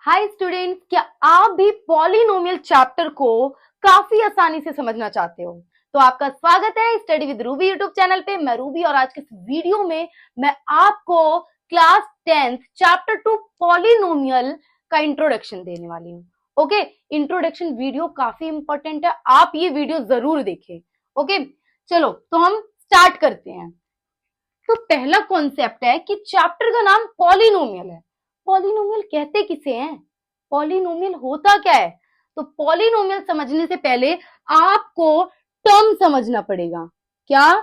Hi students, क्या आप भी पॉलिनोमियल चैप्टर को काफी आसानी से समझना चाहते हो? तो आपका स्वागत है study with Ruby YouTube channel पे। मैं रूबी और आज के इस वीडियो में मैं आपको क्लास 10th चैप्टर 2 पॉलिनोमियल का इंट्रोडक्शन देने वाली हूँ। ओके, इंट्रोडक्शन वीडियो काफी इंपॉर्टेंट है, आप ये वीडियो जरूर देखें। ओके, चलो तो हम स्टार्ट करते हैं। तो पहला कॉन्सेप्ट है कि चैप्टर का नाम पॉलिनोमियल है। पॉलिनोमियल कहते किसे हैं? पॉलिनोमियल होता क्या है? तो पॉलिनोमियल समझने से पहले आपको टर्म समझना पड़ेगा। क्या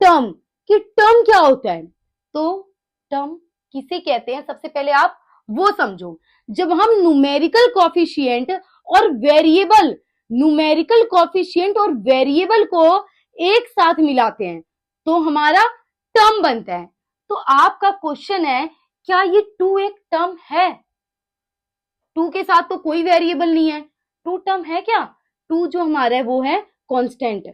टर्म? कि टर्म क्या होता है? तो टर्म किसे कहते हैं सबसे पहले आप वो समझो। जब हम न्यूमेरिकल कोएफिशिएंट और वेरिएबल को एक साथ मिलाते हैं तो हमारा टर्म बनता है। तो आपका क्वेश्चन है, क्या ये 2 एक टर्म है? 2 के साथ तो कोई वेरिएबल नहीं है, 2 टर्म है क्या? 2 जो हमारा है वो है कांस्टेंट।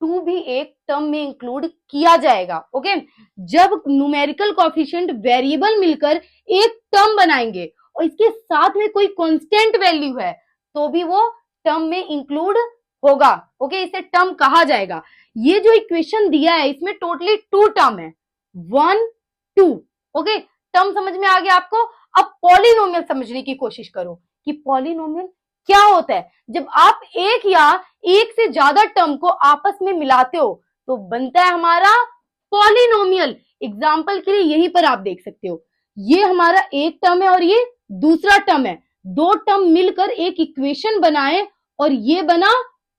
2 भी एक टर्म में इंक्लूड किया जाएगा। ओके, जब न्यूमेरिकल कोएफिशिएंट वेरिएबल मिलकर एक टर्म बनाएंगे और इसके साथ में कोई कांस्टेंट वैल्यू है तो भी वो टर्म में इंक्लूड होगा। ओके, इसे टर्म कहा जाएगा। ये जो इक्वेशन दिया है इसमें टोटली 2 टर्म है, 1 2। ओके, टर्म समझ में आ गया आपको। अब पॉलिनोमियल समझने की कोशिश करो कि पॉलिनोमियल क्या होता है। जब आप एक या एक से ज्यादा टर्म को आपस में मिलाते हो तो बनता है हमारा पॉलिनोमियल। एग्जाम्पल के लिए यहीं पर आप देख सकते हो, ये हमारा एक टर्म है और ये दूसरा टर्म है। 2 टर्म मिलकर एक इक्वेशन बनाए और ये बना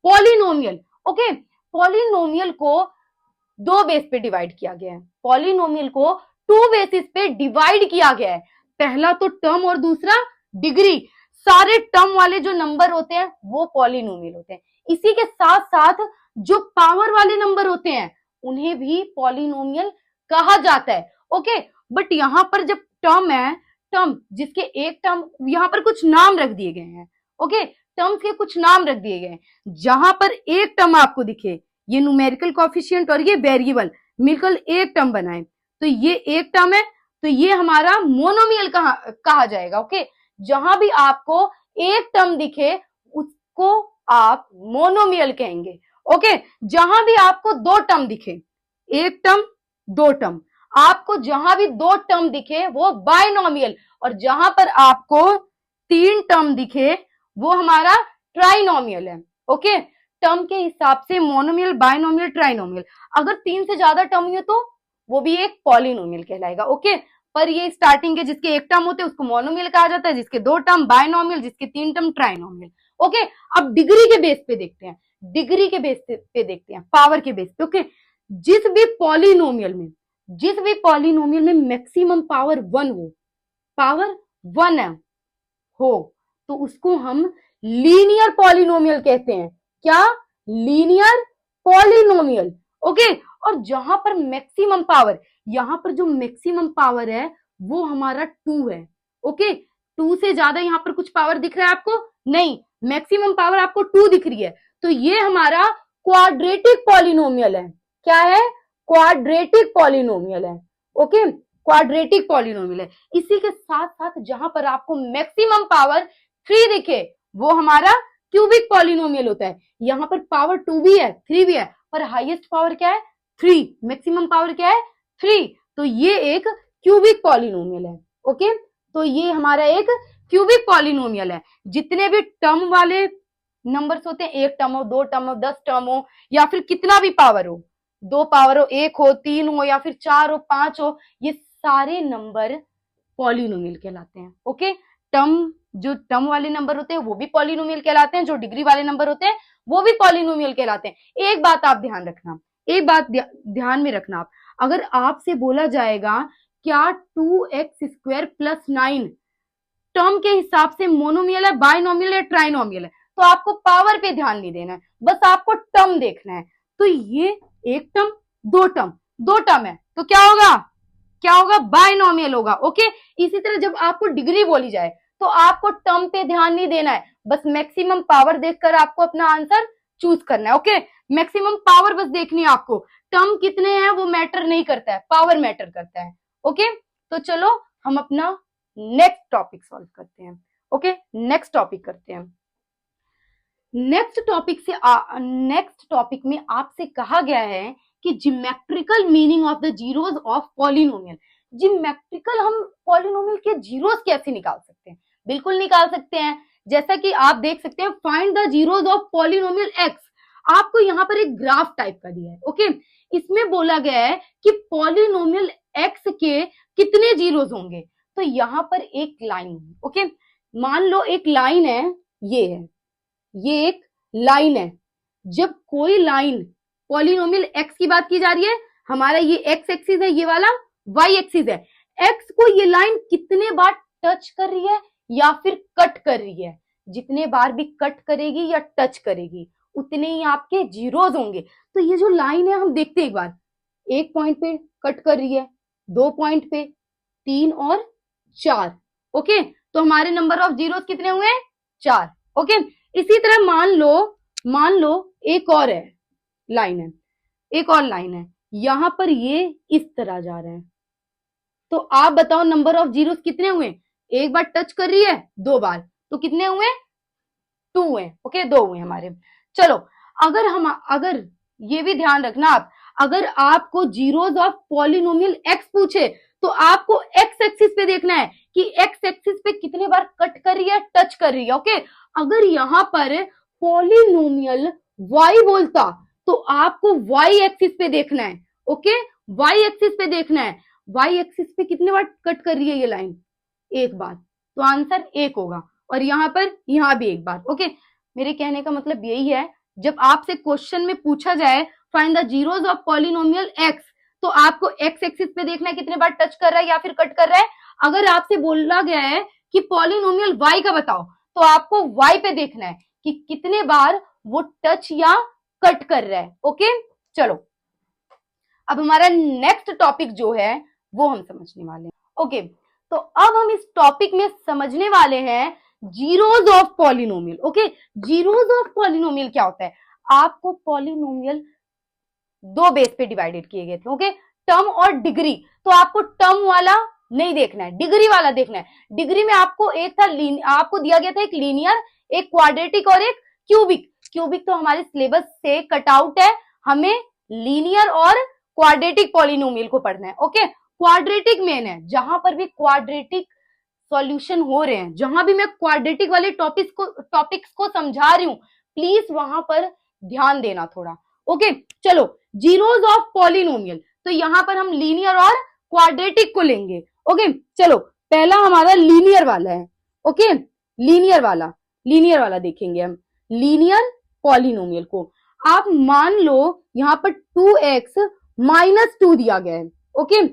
पॉलिनोमियल। ओके, पॉलिनोमियल को 2 बेस पे डिवाइड किया गया है। पॉलिनोमियल को 2 बेसिस पे डिवाइड किया गया है। पहला तो टर्म और दूसरा डिग्री। सारे टर्म वाले जो नंबर होते हैं वो पॉलिनोमियल होते हैं। इसी के साथ साथ जो पावर वाले नंबर होते हैं उन्हें भी पॉलिनोमियल कहा जाता है। ओके, बट यहां पर जब टर्म है, टर्म जिसके एक टर्म, यहां पर कुछ नाम रख दिए गए हैं। ओके, टर्म्स के कुछ नाम रख दिए गए हैं। जहां पर एक टर्म आपको दिखे, ये न्यूमेरिकल कोएफिशिएंट और ये वेरिएबल मिलकर एक टर्म बनाए तो ये एक टर्म है, तो ये हमारा मोनोमियल कहा जाएगा। ओके, जहां भी आपको एक टर्म दिखे उसको आप मोनोमियल कहेंगे। ओके, जहां भी आपको 2 टर्म दिखे, एक टर्म 2 टर्म, आपको जहां भी 2 टर्म दिखे वो बाइनोमियल, और जहां पर आपको 3 टर्म दिखे वो हमारा ट्राइनोमियल है। ओके, टर्म के हिसाब से मोनोमियल, बाइनोमियल, ट्राइनोमियल। अगर 3 से ज्यादा टर्म है तो वो भी एक पॉलिनोमियल कहलाएगा। ओके, पर ये स्टार्टिंग के जिसके एक टर्म होते हैं उसको मोनोमियल कहा जाता है, जिसके 2 टर्म बाइनोमियल, जिसके 3 टर्म ट्राइनोमियल। ओके, अब डिग्री के बेस पे देखते हैं, पावर के बेस पे। ओके, जिस भी पॉलिनोमियल में मैक्सिमम पावर 1 हो, पावर 1 है हो, तो उसको हम लीनियर पॉलिनोमियल कहते हैं। क्या? Linear polynomial. ओके, और जहां पर मैक्सिमम पावर, यहां पर जो मैक्सिमम पावर है वो हमारा 2 है। ओके, 2 से ज्यादा यहां पर कुछ पावर दिख रहा है आपको? नहीं, मैक्सिमम पावर आपको 2 दिख रही है, तो ये हमारा क्वाड्रेटिक पॉलिनोमियल है। क्या है? क्वाड्रेटिक पॉलिनोमियल है। ओके, क्वाड्रेटिक पॉलिनोमियल है। इसी के साथ साथ जहां पर आपको मैक्सिमम पावर 3 दिखे वो हमारा क्यूबिक पॉलिनोमियल होता है। यहां पर पावर 2 भी है, 3 भी है, पर हाईएस्ट पावर क्या है? 3। मैक्सिमम पावर क्या है? 3। तो ये एक क्यूबिक पॉलिनोमियल है। ओके, तो ये हमारा एक क्यूबिक पॉलिनोमियल है। जितने भी टर्म वाले नंबर्स होते हैं, एक टर्म हो, 2 टर्म हो, 10 टर्म हो, या फिर कितना भी पावर हो, 2 पावर हो, 1 हो, 3 हो, या फिर 4 हो, 5 हो, ये सारे नंबर पॉलिनोमियल कहलाते हैं। ओके, जो टर्म वाले नंबर होते हैं वो भी पॉलिनोमियल कहलाते हैं, जो डिग्री वाले नंबर होते हैं वो भी पॉलिनोमियल कहलाते हैं। एक बात आप ध्यान रखना, एक बात ध्यान में रखना, आप अगर आपसे बोला जाएगा क्या 2x² + 9 टर्म के हिसाब से मोनोमियल है, बाइनोमियल है, ट्राइनोमियल है, तो आपको पावर पे ध्यान नहीं देना है, बस आपको टर्म देखना है। तो ये एक टर्म, 2 टर्म, 2 टर्म है तो क्या होगा? बाइनोमियल होगा। ओके, इसी तरह जब आपको डिग्री बोली जाए तो आपको टर्म पे ध्यान नहीं देना है, बस मैक्सिमम पावर देखकर आपको अपना आंसर चूज करना है। ओके, मैक्सिमम पावर बस देखनी है आपको, टर्म कितने हैं वो मैटर नहीं करता है, पावर मैटर करता है। ओके, तो चलो हम अपना नेक्स्ट टॉपिक सॉल्व करते हैं। ओके, नेक्स्ट टॉपिक करते हैं। नेक्स्ट टॉपिक में आपसे कहा गया है कि geometrical meaning of the zeros of polynomial. Geometrical हम पॉलिनोमियल के जीरोस कैसे निकाल सकते हैं? बिल्कुल निकाल सकते हैं। जैसा कि आप देख सकते हैं, find the zeros of polynomial x. आपको यहाँ पर एक ग्राफ टाइप का दिया है। ओके, इसमें बोला गया है कि पॉलिनोमियल एक्स के कितने जीरोस होंगे। तो यहाँ पर एक लाइन है। ओके, मान लो एक लाइन है, ये एक लाइन है। जब कोई लाइन पॉलिनोमियल एक्स की बात की जा रही है, हमारा ये एक्स एक्सिस है, ये वाला वाई एक्सिस है। एक्स को ये लाइन कितने बार टच कर रही है या फिर कट कर रही है? जितने बार भी कट करेगी या टच करेगी उतने ही आपके जीरोस होंगे। तो ये जो लाइन है, हम देखते हैं एक बार, एक पॉइंट पे कट कर रही है, 2 पॉइंट पे, 3 और 4। ओके, तो हमारे नंबर ऑफ जीरोस कितने हुए? 4। ओके, इसी तरह मान लो एक और लाइन है, यहां पर ये इस तरह जा रहा है। तो आप बताओ नंबर ऑफ जीरोस कितने हुए? एक बार टच कर रही है, 2 बार, तो कितने हुए? 2 हुए। ओके, 2 हुए हमारे। चलो, अगर ये भी ध्यान रखना आप, अगर आपको जीरोस ऑफ पॉलिनोमियल एक्स पूछे तो आपको एक्स एक्सिस पे देखना है कि एक्स एक्सिस पे कितने बार कट कर रही है, टच कर रही है। ओके, अगर यहां पर पॉलिनोमियल वाई बोलता तो आपको वाई एक्सिस पे देखना है। ओके, वाई एक्सिस पे देखना है, वाई एक्सिस पे कितने बार कट कर रही है ये लाइन? एक बार, तो आंसर 1 होगा। और यहां भी एक बार। ओके, मेरे कहने का मतलब यही है, जब आपसे क्वेश्चन में पूछा जाए find the zeros of polynomial x, तो आपको एक्स एक्सिस पे देखना है कितने बार टच कर रहा है या फिर कट कर रहा है। अगर आपसे बोला गया है कि पॉलिनोमियल वाई का बताओ, तो आपको वाई पे देखना है कि कितने बार वो टच या कट कर रहा है। ओके, चलो, अब हमारा नेक्स्ट टॉपिक जो है वो हम समझने वाले हैं। ओके, तो अब हम इस टॉपिक में समझने वाले हैं zeros of polynomial. Okay, zeros of polynomial क्या होता है? आपको पॉलिनोमियल 2 बेस पे डिवाइडेड किए गए थे। ओके, टर्म और डिग्री। तो आपको टर्म वाला नहीं देखना है, डिग्री वाला देखना है। डिग्री में आपको आपको दिया गया था एक लीनियर, एक क्वाड्रेटिक और एक क्यूबिक। क्यूबिक तो हमारे सिलेबस से कट आउट है, हमें लीनियर और क्वाड्रेटिक पॉलिनोमियल को पढ़ना है। ओके, क्वाड्रेटिक मेन है। जहां पर भी क्वाड्रेटिक सॉल्यूशन हो रहे हैं, जहां भी मैं क्वाड्रेटिक वाले टॉपिक्स को समझा रही हूं, प्लीज वहां पर ध्यान देना थोड़ा। ओके, चलो, जीरोस ऑफ पॉलिनोमियल, तो यहां पर हम लीनियर और क्वाड्रेटिक को लेंगे। ओके, चलो, पहला हमारा लीनियर वाला है। ओके, लीनियर वाला देखेंगे हम, लीनियर पॉलिनोमियल को। आप मान लो यहां पर 2x माइनस 2 दिया गया है। ओके,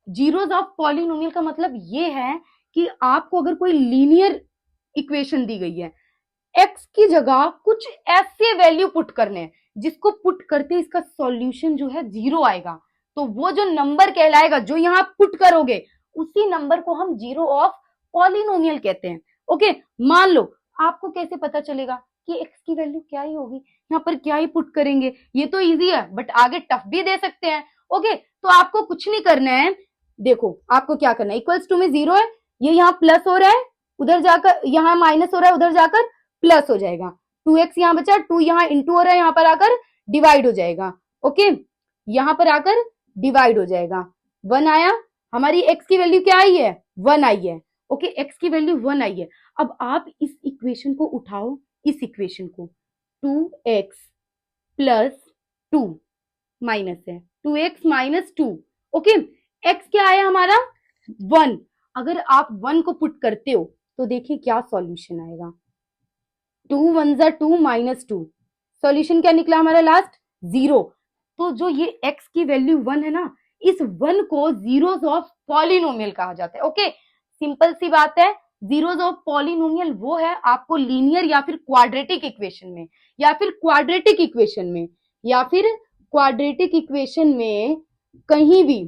जीरोस ऑफ पॉलिनोमियल का मतलब ये है कि आपको अगर कोई लीनियर इक्वेशन दी गई है, x की जगह कुछ ऐसे वैल्यू पुट करने हैं जिसको पुट करते इसका सॉल्यूशन जो है 0 आएगा। तो वो जो नंबर कहलाएगा जो यहां पुट करोगे, उसी नंबर को हम जीरो ऑफ पॉलिनोमियल कहते हैं। ओके, मान लो आपको कैसे पता चलेगा कि x की वैल्यू क्या ही होगी, यहाँ पर क्या ही पुट करेंगे? ये तो इजी है, बट आगे टफ भी दे सकते हैं। ओके, तो आपको कुछ नहीं करना है। देखो, आपको क्या करना है, इक्वल्स टू में 0 है, ये यहाँ प्लस हो रहा है, उधर जाकर यहाँ माइनस हो रहा है, उधर जाकर प्लस हो जाएगा। 2x यहाँ बचा, 2 यहाँ इंटू हो रहा है, यहाँ पर आकर डिवाइड हो जाएगा। ओके, यहाँ पर आकर डिवाइड हो जाएगा। 1 आया, हमारी x की वैल्यू क्या आई है? 1 आई है। ओके, x की वैल्यू 1 आई है। अब आप इस इक्वेशन को उठाओ, इस इक्वेशन को, 2x प्लस 2 माइनस है, 2x माइनस 2। ओके, x क्या आया हमारा? 1। अगर आप 1 को पुट करते हो तो देखिए क्या सॉल्यूशन आएगा। 2 1 जा 2 माइनस 2, सॉल्यूशन क्या निकला हमारा लास्ट? 0। तो जो ये x की वैल्यू 1 है ना, इस 1 को जीरोस ऑफ पॉलिनोमियल कहा जाता है। ओके, सिंपल सी बात है। जीरोस ऑफ पॉलिनोमियल वो है आपको लीनियर या फिर क्वाड्रेटिक इक्वेशन में, क्वाड्रेटिक इक्वेशन में कहीं भी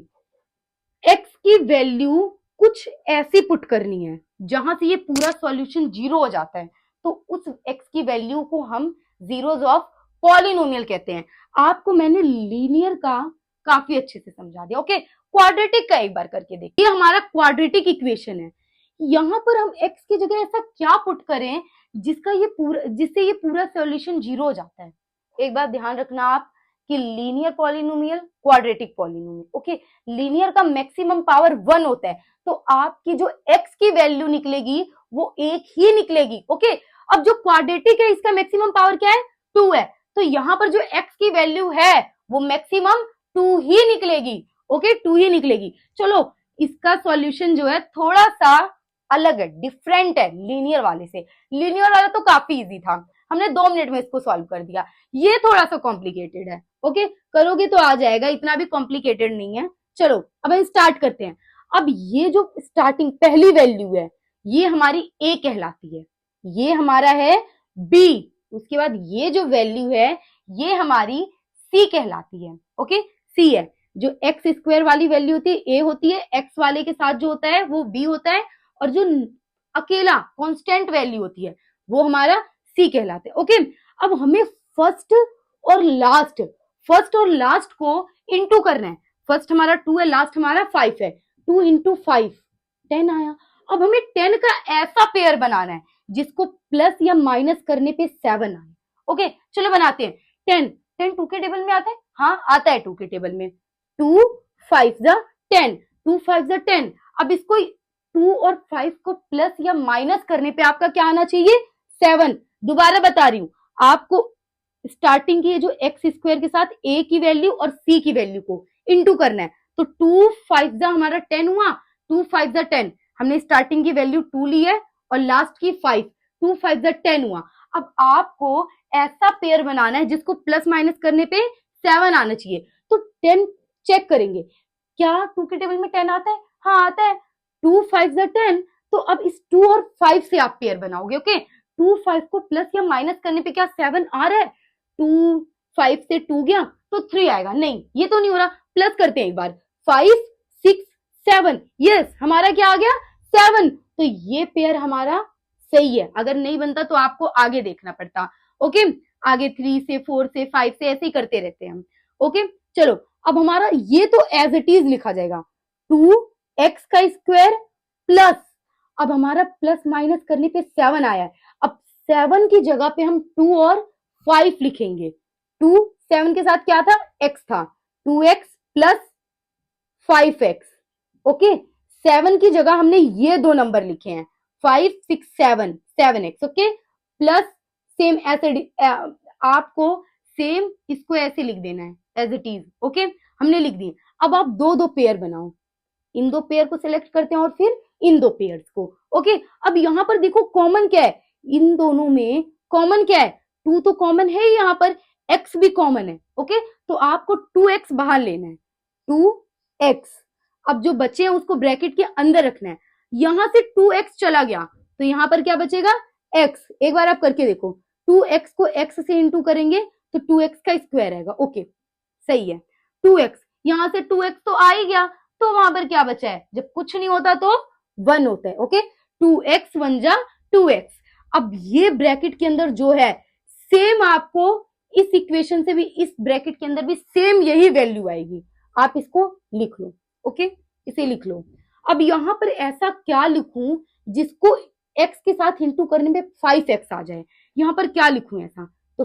x की वैल्यू कुछ ऐसी पुट करनी है जहां से ये पूरा सॉल्यूशन 0 हो जाता है। तो उस x की वैल्यू को हम जीरोस ऑफ पॉलिनोमियल कहते हैं। आपको मैंने लीनियर का काफी अच्छे से समझा दिया। ओके, क्वाड्रेटिक का एक बार करके देखिए। ये हमारा क्वाड्रेटिक इक्वेशन है, यहाँ पर हम x की जगह ऐसा क्या पुट करें जिससे ये पूरा सॉल्यूशन 0 हो जाता है। एक बात ध्यान रखना आप कि linear polynomial, quadratic polynomial, okay, linear का मैक्सिमम पावर 1 होता है, तो आपकी जो x की वैल्यू निकलेगी वो 1 ही निकलेगी, ओके। अब जो क्वाड्रेटिक है इसका मैक्सिमम पावर क्या है, 2 है, तो यहाँ पर जो x की वैल्यू है वो मैक्सिमम 2 ही निकलेगी, ओके, 2 ही निकलेगी। चलो इसका सॉल्यूशन जो है थोड़ा सा अलग है, डिफरेंट है लीनियर वाले से। लीनियर वाला तो काफी इजी था, हमने 2 मिनट में इसको सॉल्व कर दिया। ये थोड़ा सा कॉम्प्लिकेटेड है, ओके, करोगे तो आ जाएगा, इतना भी कॉम्प्लिकेटेड नहीं है। चलो अब हम स्टार्ट करते हैं। अब ये जो स्टार्टिंग पहली वैल्यू है ये हमारी a कहलाती है, ये हमारा है b, उसके बाद ये जो वैल्यू है ये हमारी c कहलाती है, ओके, c है। जो एक्स स्क्वायर वाली वैल्यू होती है a होती है, x वाले के साथ जो होता है वो b होता है, और जो अकेला कांस्टेंट वैल्यू होती है वो हमारा c कहलाते हैं, ओके। अब हमें फर्स्ट और लास्ट को इनटू करना है। फर्स्ट हमारा 2 है, लास्ट हमारा 5 है, 2 इंटू 5 10 आया। अब हमें 10 का ऐसा पेयर बनाना है जिसको प्लस या माइनस करने पे 7 आए, ओके। चलो बनाते हैं। 10 2 के टेबल में आता है, हाँ आता है 2 के टेबल में। 2 5 जा 10, 2 5 जा 10। अब इसको 2 और 5 को प्लस या माइनस करने पे आपका क्या आना चाहिए, 7। दोबारा बता रही हूं आपको, स्टार्टिंग की जो एक्स स्क्वायर के साथ a की वैल्यू और c की वैल्यू को इंटू करना है। तो 2 5 जा हमारा 10 हुआ, 2 5 जा 10, हमने स्टार्टिंग की वैल्यू 2 ली है और लास्ट की 5, 2 5 जा 10 हुआ। अब आपको ऐसा पेयर बनाना है जिसको प्लस माइनस करने पे 7 आना चाहिए। तो 10 चेक करेंगे, क्या 2 के टेबल में 10 आता है, हाँ आता है। 2 5 जा 10, तो अब इस 2 और 5 से आप पेयर बनाओगे, ओके। 2 5 को प्लस या माइनस करने पे क्या 7 आ रहा है, 2 5 से 2 गया तो 3 आएगा, नहीं ये तो नहीं हो रहा, प्लस करते हैं एक बार, 5 6 7, यस हमारा क्या आ गया 7। तो ये पेयर हमारा सही है, अगर नहीं बनता तो आपको आगे देखना पड़ता, ओके। आगे 3 से 4 से 5 से ऐसे ही करते रहते हैं हम, ओके। चलो अब हमारा ये तो एज इट इज लिखा जाएगा, 2x का स्क्वायर प्लस, अब हमारा प्लस माइनस करने पे 7 आया है। अब 7 की जगह पे हम 2 और 5 लिखेंगे। 2 7 के साथ क्या था, x था, 2x प्लस 5x, ओके। 7 की जगह हमने ये दो नंबर लिखे हैं, 5 6 7 7x, ओके, प्लस सेम ऐसे आपको सेम इसको ऐसे लिख देना है एज इट इज, ओके, हमने लिख दिए। अब आप दो दो पेयर बनाओ, इन दो पेयर को सिलेक्ट करते हैं और फिर इन दो पेयर्स को, ओके। अब यहाँ पर देखो कॉमन क्या है, इन दोनों में कॉमन क्या है, 2 तो कॉमन है, यहाँ पर x भी कॉमन है, ओके। तो आपको 2x बाहर लेना है, 2x। अब जो बचे हैं उसको ब्रैकेट के अंदर रखना है। यहां से 2x चला गया तो यहाँ पर क्या बचेगा, x। एक बार आप करके देखो, 2x को x से इंटू करेंगे तो 2x का स्क्वायर आएगा, ओके सही है। 2x, यहां से 2x तो आ ही गया, तो वहां पर क्या बचा है, जब कुछ नहीं होता तो 1 होता है, ओके। 2x 1 जा 2x। अब ये ब्रैकेट के अंदर जो है सेम आपको इस इक्वेशन से भी इस ब्रैकेट के अंदर भी सेम यही वैल्यू आएगी, आप इसको लिख लो, ओके, इसे लिख लो। अब यहां पर ऐसा क्या लिखूं जिसको x के साथ इंटू करने में 5x आ जाए, यहां पर क्या लिखूं ऐसा, तो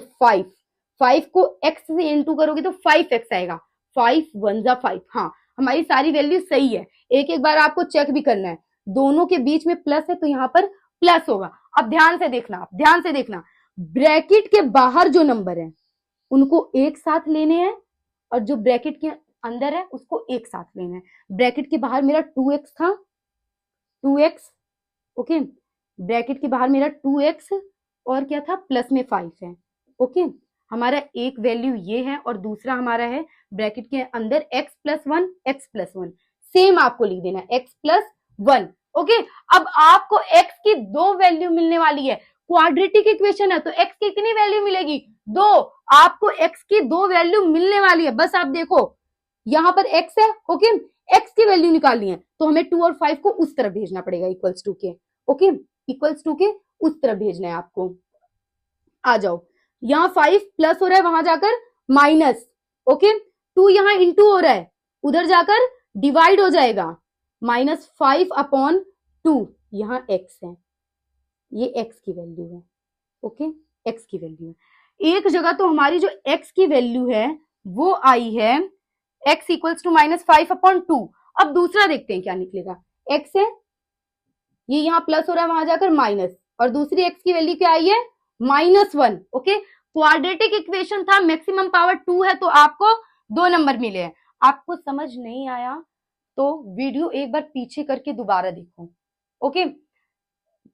5 को x से इंटू करोगे तो 5x आएगा, 5 1 जा 5, हाँ हमारी सारी वैल्यू सही है। एक एक बार आपको चेक भी करना है, दोनों के बीच में प्लस है तो यहाँ पर प्लस होगा। अब ध्यान से देखना, ब्रैकेट के बाहर जो नंबर है उनको एक साथ लेने हैं और जो ब्रैकेट के अंदर है उसको एक साथ लेना है। ब्रैकेट के बाहर मेरा 2x था, 2x, ओके, ब्रैकेट के बाहर मेरा 2x और क्या था, प्लस में 5 है, ओके। हमारा एक वैल्यू ये है और दूसरा हमारा है ब्रैकेट के अंदर x +1, सेम आपको लिख देना x+1, ओके। अब आपको x की दो वैल्यू मिलने वाली है, क्वाड्रेटिक इक्वेशन है तो x की कितनी वैल्यू मिलेगी, 2। आपको x की दो वैल्यू मिलने वाली है, बस आप देखो यहां पर x है, ओके, x की वैल्यू निकालनी है तो हमें 2 और 5 को उस तरफ भेजना पड़ेगा, इक्वल्स टू के, ओके, इक्वल्स टू के उस तरफ भेजना है आपको। आ जाओ, यहाँ 5 प्लस हो रहा है वहां जाकर माइनस, ओके, 2 यहाँ इंटू हो रहा है उधर जाकर डिवाइड हो जाएगा, -5/2, यहाँ x है, ये x की वैल्यू है, ओके, x की वैल्यू है। एक जगह तो हमारी जो x की वैल्यू है वो आई है x इक्वल्स टू -5/2। अब दूसरा देखते हैं क्या निकलेगा। x है, ये यहाँ प्लस हो रहा है, वहां जाकर माइनस, और दूसरी x की वैल्यू क्या आई है -1। ओके, क्वाड्रेटिक इक्वेशन था, मैक्सिमम पावर 2 है, तो आपको 2 नंबर मिले हैं। आपको समझ नहीं आया तो वीडियो एक बार पीछे करके दोबारा देखो। ओके,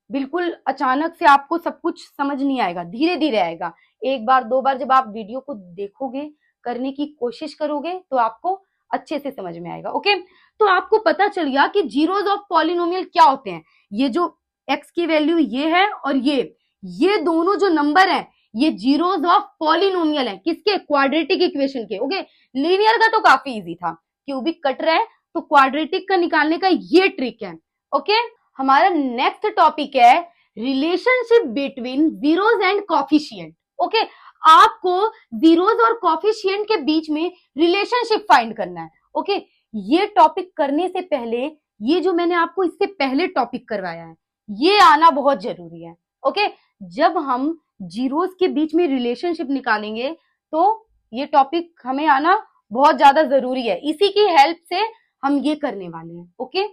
बिल्कुल अचानक से आपको सब कुछ समझ नहीं आएगा, धीरे धीरे आएगा। एक बार दो बार जब आप वीडियो को देखोगे, करने की कोशिश करोगे, तो आपको अच्छे से समझ में आएगा। ओके, तो आपको पता चल गया कि जीरोस ऑफ पॉलिनोमियल क्या होते हैं। ये जो x की वैल्यू ये है और ये दोनों जो नंबर हैं ये जीरोस ऑफ पॉलिनोमियल है। किसके? क्वाड्रेटिक इक्वेशन के। ओके, लीनियर का तो काफी इजी था, क्यूबिक कट रहा है, तो क्वाड्रेटिक का निकालने का ये ट्रिक है। ओके, हमारा नेक्स्ट टॉपिक है relationship between zeros and coefficient. Okay, आपको जीरोस और कोफिशिएंट के बीच में रिलेशनशिप फाइंड करना है। ओके, ये टॉपिक करने से पहले ये जो मैंने आपको इससे पहले टॉपिक करवाया है ये आना बहुत जरूरी है। ओके, जब हम जीरोस के बीच में रिलेशनशिप निकालेंगे तो ये टॉपिक हमें आना बहुत ज्यादा जरूरी है, इसी की हेल्प से हम ये करने वाले हैं। ओके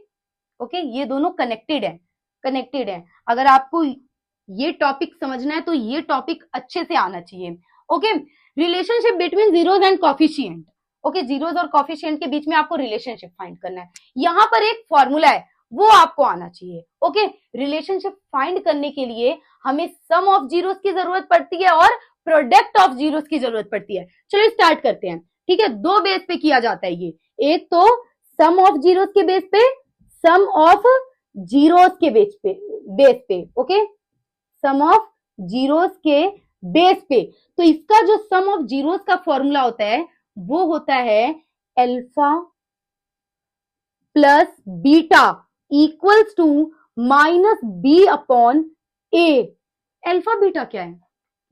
ओके, ये दोनों कनेक्टेड है। अगर आपको ये टॉपिक समझना है तो ये टॉपिक अच्छे से आना चाहिए। Okay, relationship between zeros and coefficient. Okay, zeros और कोफिशिएंट के बीच में आपको रिलेशनशिप फाइंड करना है। यहाँ पर एक फॉर्मूला है वो आपको आना चाहिए। ओके, रिलेशनशिप फाइंड करने के लिए हमें सम ऑफ जीरोस की जरूरत पड़ती है और प्रोडक्ट ऑफ जीरोस की जरूरत पड़ती है। चलो स्टार्ट करते हैं। ठीक है, दो बेस पे किया जाता है ये, एक तो सम ऑफ जीरोस के बेस पे, सम ऑफ जीरोस के बेस पे। ओके, सम ऑफ जीरोस के बेस पे। तो इसका जो सम ऑफ जीरोस का फॉर्मूला होता है वो होता है alpha plus beta equals to -b/a। Alpha beta क्या है?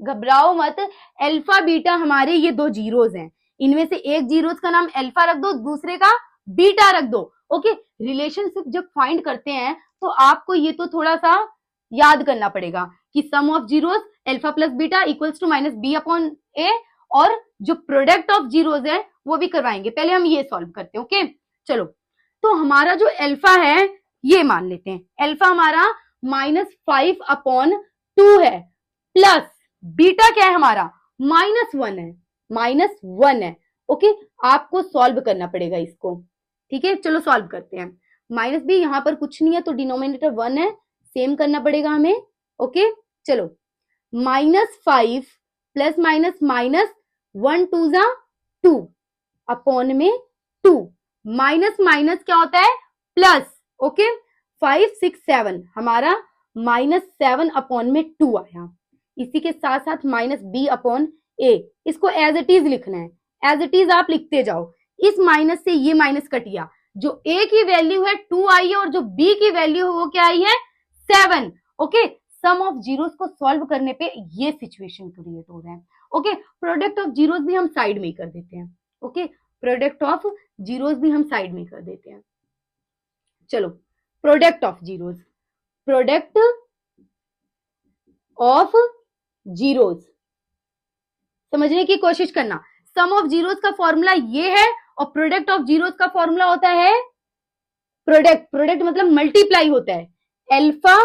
घबराओ मत, अल्फा बीटा हमारे ये दो जीरोस हैं, इनमें से एक जीरोस का नाम अल्फा रख दो, दूसरे का बीटा रख दो। ओके, रिलेशनशिप जब फाइंड करते हैं तो आपको ये तो थोड़ा सा याद करना पड़ेगा कि sum of zeros alpha plus beta equals to -b/a, और जो प्रोडक्ट ऑफ जीरोस है वो भी करवाएंगे। पहले हम ये सॉल्व करते हैं। ओके, चलो, तो हमारा जो अल्फा है ये मान लेते हैं, अल्फा हमारा -5/2 है, प्लस बीटा क्या है हमारा -1 है। ओके, आपको सॉल्व करना पड़ेगा इसको। ठीक है, चलो सॉल्व करते हैं। माइनस b, यहां पर कुछ नहीं है तो डिनोमिनेटर 1 है, सेम करना पड़ेगा हमें। ओके, चलो, -5 प्लस माइनस माइनस 1 2 जा 2 अपॉन में 2, माइनस माइनस क्या होता है प्लस। ओके, 5 6 7 हमारा -7 अपॉन में 2 आया। इसी के साथ साथ -b/a, इसको एज इट इज लिखना है, एज इट इज आप लिखते जाओ। इस माइनस से ये माइनस कट गया, जो a की वैल्यू है 2 आई है और जो b की वैल्यू है वो क्या आई है 7। ओके, सम ऑफ जीरोस को सॉल्व करने पे ये सिचुएशन क्रिएट हो रहा है। ओके, प्रोडक्ट ऑफ जीरोस भी हम साइड में कर देते हैं। ओके, प्रोडक्ट ऑफ जीरोस भी हम साइड में कर देते हैं। चलो, product of zeros, product of zeros समझने की कोशिश करना। सम ऑफ जीरोस का फॉर्मूला ये है और प्रोडक्ट ऑफ जीरोस का फॉर्मूला होता है प्रोडक्ट मतलब मल्टीप्लाई होता है, alpha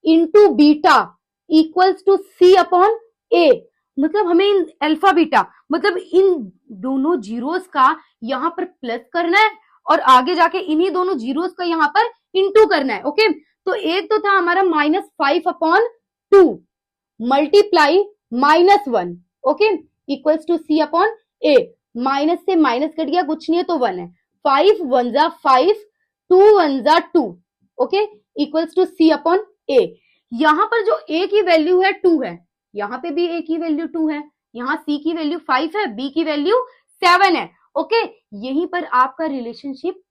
into beta equals to c/a। मतलब हमें इन अल्फा बीटा मतलब इन दोनों जीरोस का यहाँ पर प्लस करना है और आगे जाके इन्हीं दोनों जीरोस का यहाँ पर इंटू करना है। ओके, तो एक तो था हमारा -5/2 multiply -1, okay, equals to c/a। Minus से माइनस कट गया, कुछ नहीं है तो 1 है, 5 1 जा 5 2 1 जा 2, ओके, इक्वल्स टू c/a। यहां पर जो a की वैल्यू है 2 है, यहां पे भी a की वैल्यू 2 है, यहां c की वैल्यू 5 है, b की वैल्यू 7 है। ओके, यहीं पर आपका रिलेशनशिप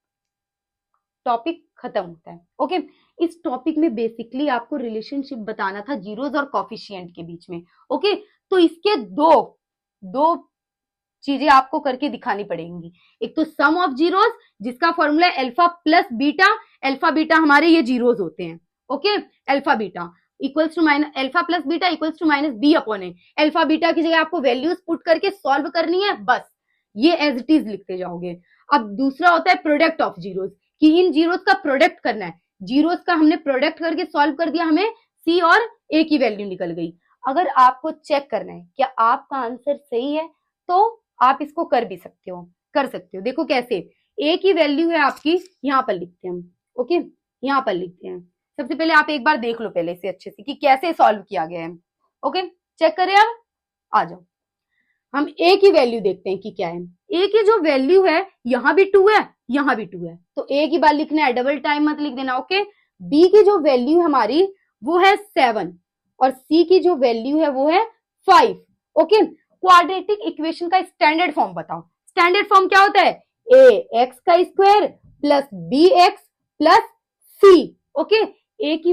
टॉपिक खत्म होता है। ओके, इस टॉपिक में बेसिकली आपको रिलेशनशिप बताना था जीरोस और कोफिशिएंट के बीच में। ओके, तो इसके दो चीजें आपको करके दिखानी पड़ेंगी। एक तो सम ऑफ जीरोस जिसका formula alpha plus beta, alpha beta हमारे ये जीरोस होते हैं। Okay, alpha beta equals to minus alpha plus beta equals to minus B upon A. Alpha beta की जगह आपको वैल्यूज पुट करके सॉल्व करनी है, बस ये एज इट इज लिखते जाओगे। अब दूसरा होता है प्रोडक्ट ऑफ जीरोस, कि इन जीरोस का प्रोडक्ट करना है। जीरोस का हमने प्रोडक्ट करके सॉल्व कर दिया, हमें सी और ए की वैल्यू निकल गई। अगर आपको चेक करना है क्या आपका आंसर सही है तो आप इसको कर भी सकते हो, कर सकते हो। देखो कैसे, ए की वैल्यू है आपकी, यहाँ पर लिखते हैं हम, ओके यहाँ पर लिखते हैं। सबसे पहले आप एक बार देख लो पहले से अच्छे से कि कैसे सॉल्व किया गया है। ओके चेक करें, अब आ जाओ हम ए की वैल्यू देखते हैं कि क्या है। ए की जो वैल्यू है यहाँ भी 2 है, यहाँ भी 2 है, तो ए की बात लिखना है, डबल टाइम मत लिख देना। ओके, बी की जो वैल्यू हमारी वो है 7 और सी की जो वैल्यू है वो है 5। ओके, क्वाड्रेटिक इक्वेशन का स्टैंडर्ड फॉर्म बताओ। स्टैंडर्ड फॉर्म क्या होता है, ए एक्स का square plus B X plus C. Okay, A की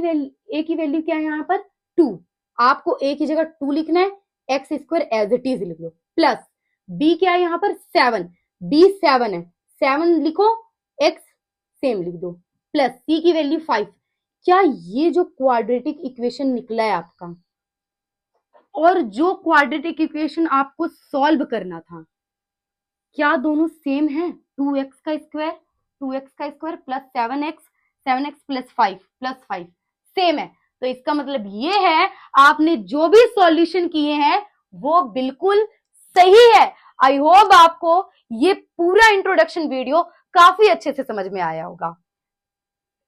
वैल्यू क्या है यहाँ पर 2, आपको ए की जगह 2 लिखना है, X square as it is लिख लो, प्लस बी क्या है यहाँ पर 7, बी 7 है, 7 लिखो, एक्स सेम लिख दो, प्लस सी की वैल्यू 5। क्या ये जो क्वाड्रेटिक इक्वेशन निकला है आपका, और जो क्वाड्रेटिक इक्वेशन आपको सॉल्व करना था, क्या दोनों सेम है? 2x का square plus 7x plus 5 same है। तो इसका मतलब ये है आपने जो भी सॉल्यूशन किए हैं वो बिल्कुल सही है। आई होप आपको ये पूरा इंट्रोडक्शन वीडियो काफी अच्छे से समझ में आया होगा।